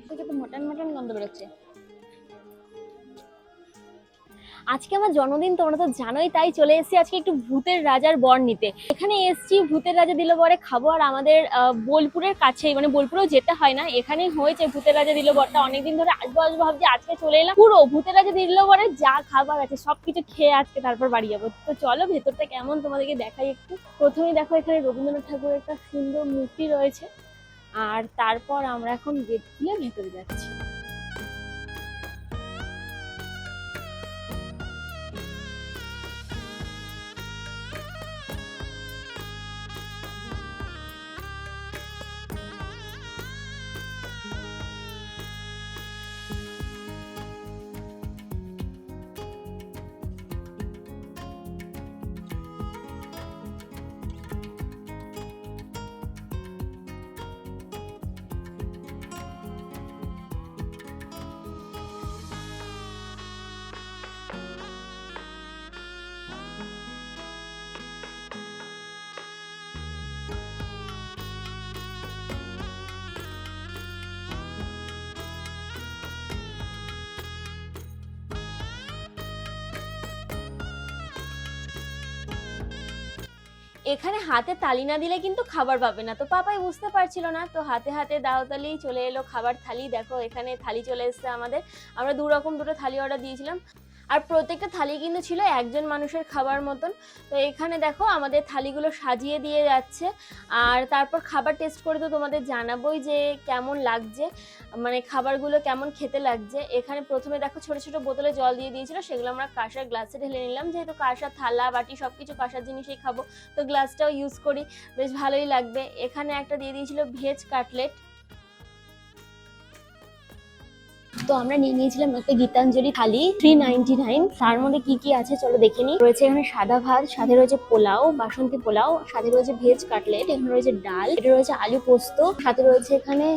থেকে তো mutton mutton গন্ধ বেরোচ্ছে। আজকে আমার জন্মদিন, তোমরা তো জানোই, তাই চলে এসেছি আজকে একটু ভূতের রাজার বর নিতে। এখানে এসেছি ভূতের রাজা দিল বরে খাবো, আর আমাদের বোলপুরের কাছেই, মানে বোলপুরেও যেতে হয় না, এখানেই হয়েছে ভূতের রাজা দিল বরটা। অনেকদিন ধরে আসবো আসবো ভাবছি, আজকে চলে এলাম। পুরো ভূতের রাজা দিল বরে যা খাবার আছে সবকিছু খেয়ে আজকে তারপর বাড়ি যাবো। তো চলো ভেতরটা কেমন তোমাদেরকে দেখাই একটু। প্রথমেই দেখো এখানে রবীন্দ্রনাথ ঠাকুরের একটা সুন্দর মূর্তি রয়েছে, আর তারপর আমরা এখন গেট খুলে ভেতরে যাচ্ছি। এখানে হাতে তালি না দিলে কিন্তু খাবার পাবে না, তো পাপাই বুঝতে পারছিল না, তো হাতে হাতে দাও তালি চলে এলো খাবার থালি। দেখো এখানে থালি চলে এসেছে আমাদের। আমরা দুটো থালি অর্ডার দিয়েছিলাম, আর প্রত্যেকটা থালি কিন্তু ছিল একজন মানুষের খাবার মতন। তো এখানে দেখো আমাদের থালিগুলো সাজিয়ে দিয়ে যাচ্ছে, আর তারপর খাবার টেস্ট করে তো তোমাদের জানাবোই যে কেমন লাগছে, মানে খাবারগুলো কেমন খেতে লাগছে। এখানে প্রথমে দেখো ছোট ছোট বোতলে জল দিয়ে দিয়েছিল, সেগুলো আমরা কাঁসার গ্লাসে ঢেলে নিলাম, যেহেতু কাঁসার থালা বাটি সবকিছু কাঁসার জিনিসই খাবো, তো গ্লাসটাও ইউজ করি, বেশ ভালোই লাগবে। এখানে একটা দিয়ে দিয়েছিল ভেজ কাটলেট। তো আমরা নিয়ে নিয়েছিলাম একটা গীতাঞ্জলি থালি 399। তার মধ্যে কি কি আছে চলো দেখে নিই। রয়েছে এখানে সাদা ভাত, সাথে রয়েছে পোলাও, বাসন্তী পোলাও, সাথে রয়েছে ভেজ কাটলেট, এখানে রয়েছে ডাল, এটা রয়েছে আলু পোস্ত, সাথে রয়েছে এখানে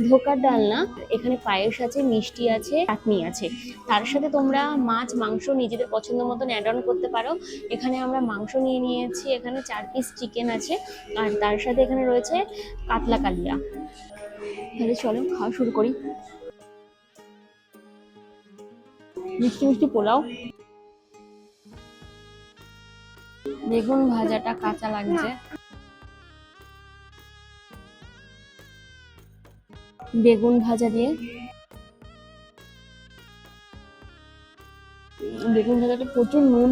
ধোকার ডালনা, এখানে পায়েস আছে, মিষ্টি আছে, চাটনি আছে। তার সাথে তোমরা মাছ মাংস নিজেদের পছন্দ মতন অ্যাড অন করতে পারো। এখানে আমরা মাংস নিয়ে নিয়েছি, এখানে 4 পিস চিকেন আছে, আর তার সাথে এখানে রয়েছে কাতলা কালিয়া। তাহলে চলো খাওয়া শুরু করি। মিষ্টি মিষ্টি পোলাও, বেগুন ভাজাটা কাঁচা লাগছে, বেগুন ভাজা দিয়ে, বেগুন ভাজাটা প্রচুর নুন,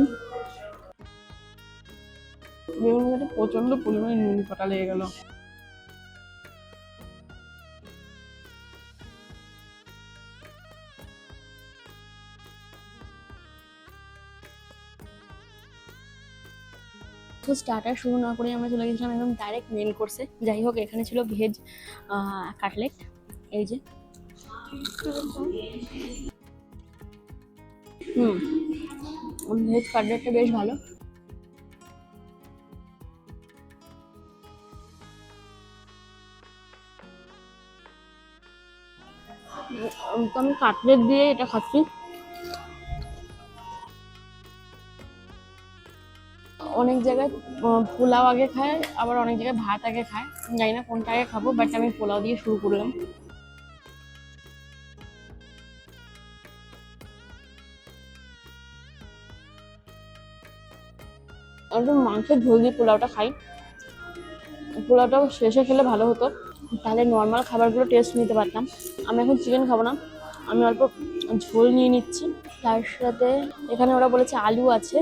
বেগুন ভাজাটা প্রচন্ড পরিমাণে নুন কটা লেগে গেল। তো স্টার্টার শুরু না করে আমরা চলে গেছিলাম একদম ডাইরেক্ট মেন কোর্সে। যাই হোক, এখানে ছিল ভেজ কাটলেট, এই যে ভেজ কাটলেটটা বেশ ভালো। তো আমি কাটলেট দিয়ে এটা খাচ্ছি। অনেক জায়গায় পোলাও আগে খায়, আবার অনেক জায়গায় ভাত আগে খায়, জানি না কোনটা আগে খাবো, বাট আমি পোলাও দিয়ে শুরু করলাম। একদম মাংসের ঝোল দিয়ে পোলাওটা খাই, পোলাওটাও শেষে খেলে ভালো হতো, তাহলে নর্মাল খাবারগুলো টেস্ট নিতে পারতাম। আমি এখন চিকেন খাবো না, আমি অল্প ঝোল নিয়ে নিচ্ছি। তার সাথে এখানে ওরা বলেছে আলু আছে,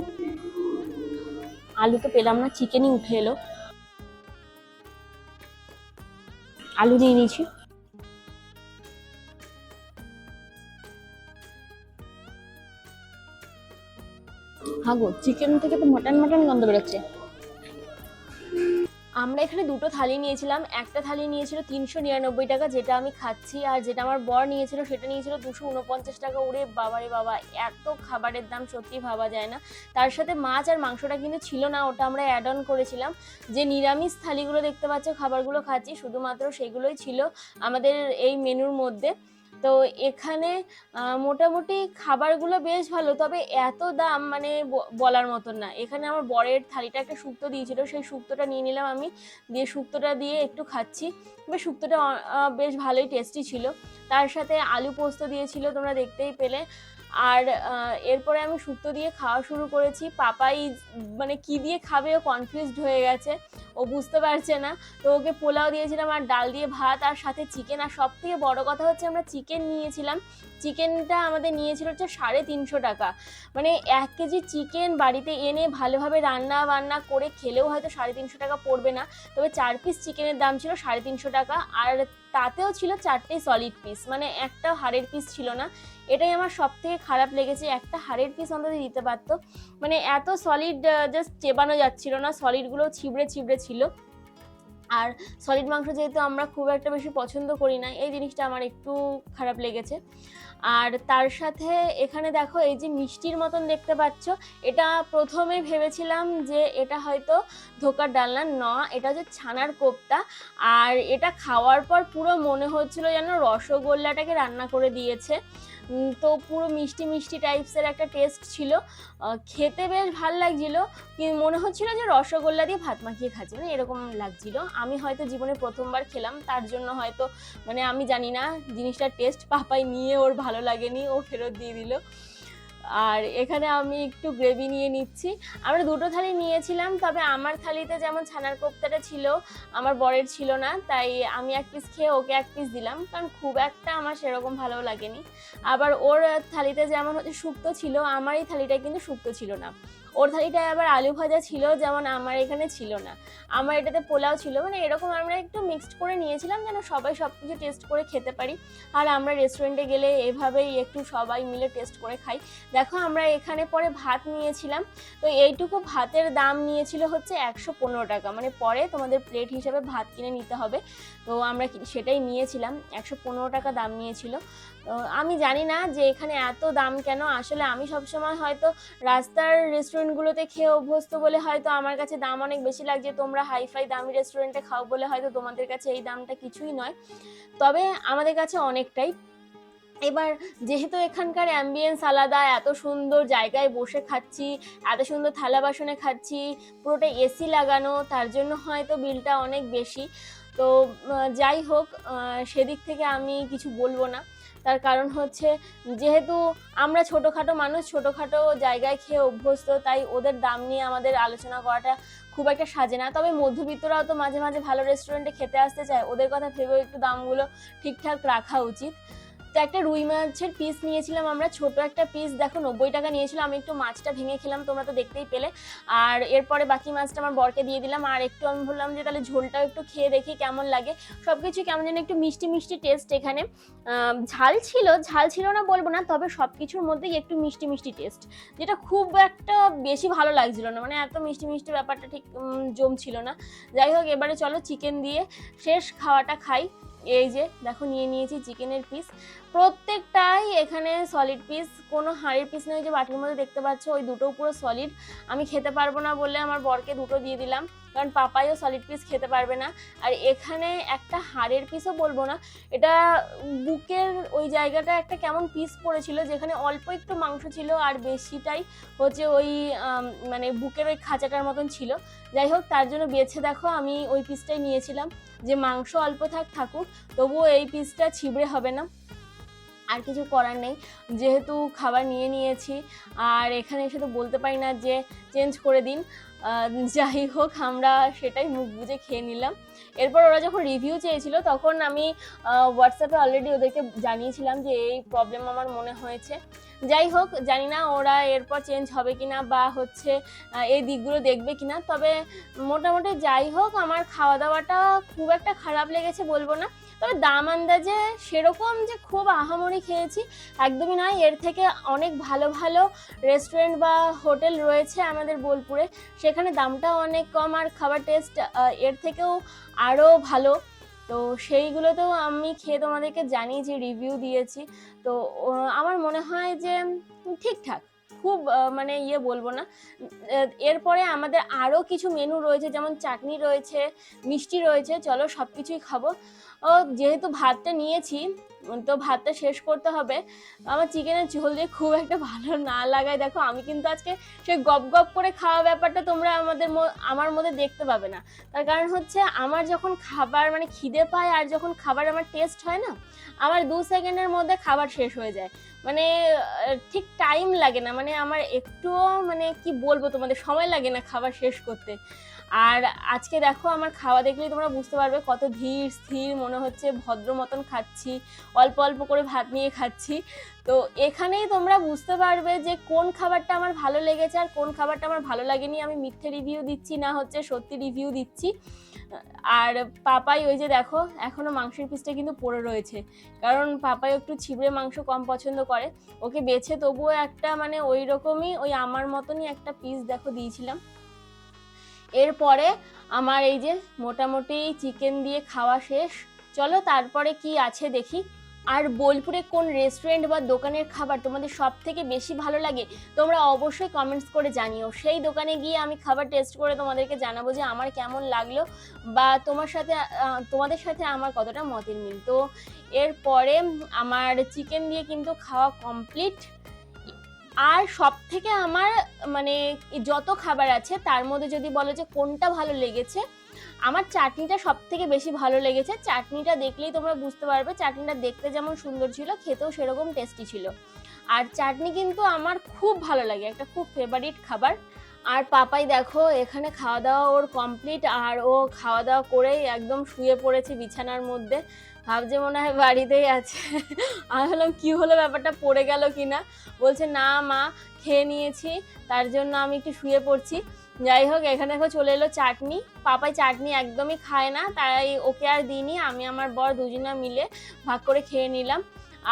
আলু তো পেলাম না, চিকেনই উঠে এলো, আলু নিয়ে নিয়েছি। হ্যাঁ গো, চিকেন থেকে তো মটন মটন গন্ধ বেরোচ্ছে। আমরা এখানে দুটো থালি নিয়েছিলাম, একটা থালি নিয়েছিল 399 টাকা, যেটা আমি খাচ্ছি, আর যেটা আমার বর নিয়েছিল সেটা নিয়েছিল 249 টাকা। ওরে বাবারে বাবা, এত খাবারের দাম সত্যি ভাবা যায় না। তার সাথে মাছ আর মাংসটা কিন্তু ছিল না, ওটা আমরা অ্যাড অন করেছিলাম। যে নিরামিষ থালিগুলো দেখতে পাচ্ছ খাবারগুলো খাচ্ছি, শুধুমাত্র সেগুলোই ছিল আমাদের এই মেনুর মধ্যে। তো এখানে মোটামুটি খাবারগুলো বেশ ভালো, তবে এত দাম মানে বলার মতন না। এখানে আমার বরের থালিটা একটা শুক্তো দিয়েছিল, সেই শুক্তোটা নিয়ে নিলাম আমি, দিয়ে শুক্তোটা দিয়ে একটু খাচ্ছি। বেশ শুক্তোটা বেশ ভালোই টেস্টি ছিল। তার সাথে আলু পোস্ত দিয়েছিল, তোমরা দেখতেই পেলে। আর এরপরে আমি শুক্তো দিয়ে খাওয়া শুরু করেছি। পাপাই মানে কি দিয়ে খাবে ও কনফিউজড হয়ে গেছে, ও বুঝতে পারছে না। তো ওকে পোলাও দিয়েছিলাম আর ডাল দিয়ে ভাত আর সাথে চিকেন। আর সব থেকে বড় কথা হচ্ছে আমরা চিকেন নিয়েছিলাম, চিকেনটা আমাদের নিয়েছিল হচ্ছে 350 টাকা। মানে 1 কেজি চিকেন বাড়িতে এনে ভালোভাবে রান্না বান্না করে খেলেও হয়তো 350 টাকা পড়বে না, তবে 4 পিস চিকেনের দাম ছিল 350 টাকা। আর তাতেও ছিল 4টে সলিড পিস, মানে একটা হাড়ের পিস ছিল না। এটাই আমার সব থেকে খারাপ লেগেছে, একটা হাড়ের পিস অন্তত দিতে পারতো। মানে এত সলিড জাস্ট চেবানো যাচ্ছিল না, সলিডগুলো ছিবড়ে ছিবড়ে ছিল। আর সলিড মাংস যেহেতু আমরা খুব একটা বেশি পছন্দ করি না, এই জিনিসটা আমার একটু খারাপ লেগেছে। আর তার সাথে এখানে দেখো এই যে মিষ্টির মতন দেখতে পাচ্ছ, এটা প্রথমে ভেবেছিলাম যে এটা হয়তো ধোকার ডালনা, না এটা হচ্ছে ছানার কোপ্তা। আর এটা খাওয়ার পর পুরো মনে হচ্ছিল যেন রসগোল্লাটাকে রান্না করে দিয়েছে। তো পুরো মিষ্টি মিষ্টি টাইপসের একটা টেস্ট ছিল, খেতে বেশ ভাল লাগছিল। মনে হচ্ছিল যে রসগোল্লা দিয়ে ভাত মাখিয়ে খাচ্ছি, মানে এরকম লাগছিল। আমি হয়তো জীবনে প্রথমবার খেলাম, তার জন্য হয়তো মানে আমি জানি না জিনিসটার টেস্ট, পাপাই নিয়ে ওর ভালো লাগেনি, ও ফেরত দিয়ে দিল। আর এখানে আমি একটু গ্রেভি নিয়ে নিচ্ছি। আমরা দুটো থালি নিয়েছিলাম, তবে আমার থালিতে যেমন ছানার কোপ্তাটা ছিল, আমার বরের ছিল না, তাই আমি 1 পিস খেয়ে ওকে 1 পিস দিলাম, কারণ খুব একটা আমার সেরকম ভালো লাগেনি। আবার ওর থালিতে যেমন হচ্ছে শুক্তো ছিল, আমার এই থালিটায় কিন্তু শুক্তো ছিল না। ওর থালিটায় আবার আলু ভাজা ছিল, যেমন আমার এখানে ছিল না। আমার এটাতে পোলাও ছিল, মানে এরকম আমরা একটু মিক্সড করে নিয়েছিলাম যেন সবাই সব কিছু টেস্ট করে খেতে পারি। আর আমরা রেস্টুরেন্টে গেলে এভাবেই একটু সবাই মিলে টেস্ট করে খাই। দেখো আমরা এখানে পরে ভাত নিয়েছিলাম, তো এইটুকু ভাতের দাম নিয়েছিল হচ্ছে 115 টাকা, মানে পরে তোমাদের প্লেট হিসেবে ভাত কিনে নিতে হবে। তো আমরা সেটাই নিয়েছিলাম, 115 টাকা দাম নিয়েছিল। আমি জানি না যে এখানে এত দাম কেন, আসলে আমি সবসময় হয়তো রাস্তার রেস্টুরেন্টগুলোতে খেয়ে অভ্যস্ত বলে হয়তো আমার কাছে দাম অনেক বেশি লাগছে, তোমরা হাইফাই দামি রেস্টুরেন্টে খাও বলে হয়তো তোমাদের কাছে এই দামটা কিছুই নয়, তবে আমাদের কাছে অনেকটাই। এবার যেহেতু এখানকার অ্যাম্বিয়েন্স আলাদা, এত সুন্দর জায়গায় বসে খাচ্ছি, এত সুন্দর থালা বাসনে খাচ্ছি, পুরোটা এসি লাগানো, তার জন্য হয়তো বিলটা অনেক বেশি। তো যাই হোক, সেদিক থেকে আমি কিছু বলবো না। তার কারণ হচ্ছে যেহেতু আমরা ছোটোখাটো মানুষ, ছোটোখাটো জায়গায় খেয়ে অভ্যস্ত, তাই ওদের দাম নিয়ে আমাদের আলোচনা করাটা খুব একটা সাজে না। তবে মধ্যবিত্তরাও তো মাঝে মাঝে ভালো রেস্টুরেন্টে খেতে আসতে চায়, ওদের কথা ভেবেও একটু দামগুলো ঠিকঠাক রাখা উচিত। তো একটা রুই মাছের পিস নিয়েছিলাম আমরা, ছোট একটা পিস, দেখো 90 টাকা নিয়েছিল। আমি একটু মাছটা ভেঙে খেলাম, তোমরা তো দেখতেই পেলে। আর এরপরে বাকি মাছটা আমার বরকে দিয়ে দিলাম। আর একটু আমি বললাম যে তাহলে ঝোলটাও একটু খেয়ে দেখি কেমন লাগে। সবকিছু কেমন যেন একটু মিষ্টি মিষ্টি টেস্ট এখানে। ঝাল ছিল, ঝাল ছিল না বলবো না, তবে সব কিছুর মধ্যেই একটু মিষ্টি মিষ্টি টেস্ট, যেটা খুব একটা বেশি ভালো লাগছিল না, মানে এত মিষ্টি মিষ্টি ব্যাপারটা ঠিক জমছিল না। যাই হোক, এবারে চলো চিকেন দিয়ে শেষ খাওয়াটা খাই। এই যে দেখো নিয়ে নিয়েছি চিকেনের পিস, প্রত্যেকটাই এখানে সলিড পিস, কোনো হাড়ের পিস নয়। যে বাটির মধ্যে দেখতে পাচ্ছ ওই দুটো পুরো সলিড। আমি খেতে পারবো না বলে আমার বরকে দুটো দিয়ে দিলাম, কারণ পাপাইও সলিড পিস খেতে পারবে না। আর এখানে একটা হাড়ের পিসও বলবো না, এটা বুকের ওই জায়গাটা একটা কেমন পিস পড়েছিল, যেখানে অল্প একটু মাংস ছিল আর বেশিটাই হচ্ছে ওই মানে বুকের ওই খাঁচাটার মতন ছিল। যাই হোক, তার জন্য বেছে দেখো আমি ওই পিসটাই নিয়েছিলাম, যে মাংস অল্প থাকুক, তবুও এই পিসটা ছিবড়ে হবে না। আর কিছু করার নেই, যেহেতু খাবার নিয়ে নিয়েছি, আর এখানে এসে তো বলতে পারি না যে চেঞ্জ করে দিন। যাই হোক, আমরা সেটাই মুখ বুজে খেয়ে নিলাম। এরপর ওরা যখন রিভিউ চেয়েছিল, তখন আমি হোয়াটসঅ্যাপে অলরেডি ওদেরকে জানিয়েছিলাম যে এই প্রবলেম আমার মনে হয়েছে। যাই হোক, জানি না ওরা এরপর চেঞ্জ হবে কিনা, বা হচ্ছে এই দিকগুলো দেখবে কিনা। তবে মোটামুটি যাই হোক, আমার খাওয়া দাওয়াটা খুব একটা খারাপ লেগেছে বলবো না, তবে দাম আন্দাজে সেরকম যে খুব আহামরি খেয়েছি একদমই নয়। এর থেকে অনেক ভালো ভালো রেস্টুরেন্ট বা হোটেল রয়েছে আমাদের বোলপুরে, সেখানে দামটাও অনেক কম আর খাবার টেস্ট এর থেকেও আরও ভালো। তো সেইগুলোতেও আমি খেয়ে তোমাদেরকে জানিয়েছি, রিভিউ দিয়েছি। তো আমার মনে হয় যে ঠিকঠাক, খুব মানে ইয়ে বলবো না। এরপরে আমাদের আরও কিছু মেনু রয়েছে, যেমন চাটনি রয়েছে, মিষ্টি রয়েছে, চলো সব কিছুই খাবো। যেহেতু ভাতটা নিয়েছি, তো ভাতটা শেষ করতে হবে। আমার চিকেনের ঝোল দিয়ে খুব একটা ভালো না লাগায় দেখো আমি কিন্তু আজকে সেই গপ গপ করে খাওয়া ব্যাপারটা তোমরা আমার মধ্যে দেখতে পাবে না। তার কারণ হচ্ছে আমার যখন খাবার মানে খিদে পায় আর যখন খাবার আমার টেস্ট হয় না, আমার 2 সেকেন্ডের মধ্যে খাবার শেষ হয়ে যায়। মানে ঠিক টাইম লাগে না, মানে আমার একটুও মানে কি বলবো তোমাদের, সময় লাগে না খাবার শেষ করতে। আর আজকে দেখো আমার খাওয়া দেখলেই তোমরা বুঝতে পারবে কত ধীর স্থির মনে হচ্ছে, ভদ্র মতন খাচ্ছি, অল্প অল্প করে ভাত নিয়ে খাচ্ছি। তো এখানেই তোমরা বুঝতে পারবে যে কোন খাবারটা আমার ভালো লেগেছে আর কোন খাবারটা আমার ভালো লাগেনি। আমি মিথ্যে রিভিউ দিচ্ছি না, হচ্ছে সত্যি রিভিউ দিচ্ছি। আর পাপাই ওই যে দেখো এখনো মাংসের পিসটা কিন্তু পড়ে রয়েছে, কারণ পাপাই একটু ছিবড়ে মাংস কম পছন্দ করে। ওকে বেছে তবুও একটা মানে ওই রকমই ওই আমার মতনই একটা পিস দেখো দিয়েছিলাম। এরপরে আমার এই যে মোটামুটি চিকেন দিয়ে খাওয়া শেষ। চলো তারপরে কি আছে দেখি। আর বোলপুরে কোন রেস্টুরেন্ট বা দোকানের খাবার তোমাদের সব থেকে বেশি ভালো লাগে তোমরা অবশ্যই কমেন্টস করে জানিও। সেই দোকানে গিয়ে আমি খাবার টেস্ট করে তোমাদেরকে জানাবো যে আমার কেমন লাগলো বা তোমাদের সাথে আমার কতটা মতের মিল। তো এরপরে আমার চিকেন দিয়ে কিন্তু খাওয়া কমপ্লিট। আর সব থেকে আমার মানে যত খাবার আছে তার মধ্যে যদি বলো যে কোনটা ভালো লেগেছে, আমার চাটনিটা সব থেকে বেশি ভালো লেগেছে। চাটনিটা দেখলেই তোমরা বুঝতে পারবে, চাটনিটা দেখতে যেমন সুন্দর ছিল খেতেও সেরকম টেস্টি ছিল। আর চাটনি কিন্তু আমার খুব ভালো লাগে, একটা খুব ফেভারিট খাবার। আর পাপাই দেখো এখানে খাওয়া দাওয়া ওর কমপ্লিট, আর ও খাওয়া দাওয়া করেই একদম শুয়ে পড়েছে বিছানার মধ্যে, ভাবছে মনে হয় বাড়িতেই আছে। আমি বললাম কি হলো, ব্যাপারটা পড়ে গেল কিনা। বলছে না মা খেয়ে নিয়েছি, তার জন্য আমি একটু শুয়ে পড়ছি। যাই হোক এখানে দেখো চলে এলো চাটনি। পাপাই চাটনি একদমই খায় না, তাই ওকে আর দিইনি, আমি আমার বর দুজনা মিলে ভাগ করে খেয়ে নিলাম।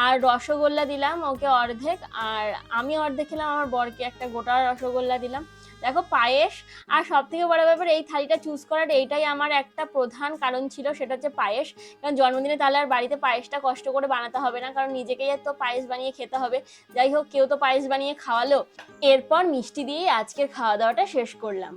আর রসগোল্লা দিলাম ওকে অর্ধেক, আর আমি অর্ধেক খেলাম, আমার বরকে একটা গোটা রসগোল্লা দিলাম। দেখো পায়েস। আর সব থেকে বড় ব্যাপার এই থালিটা চুজ করার এইটাই আমার একটা প্রধান কারণ ছিল, সেটা হচ্ছে পায়েস। কারণ জন্মদিনে তাহলে আর বাড়িতে পায়েসটা কষ্ট করে বানাতে হবে না, কারণ নিজেকেই তো পায়েস বানিয়ে খেতে হবে। যাই হোক কেউ তো পায়েস বানিয়ে খাওয়ালো। এরপর মিষ্টি দিয়ে আজকের খাওয়া দাওয়াটা শেষ করলাম।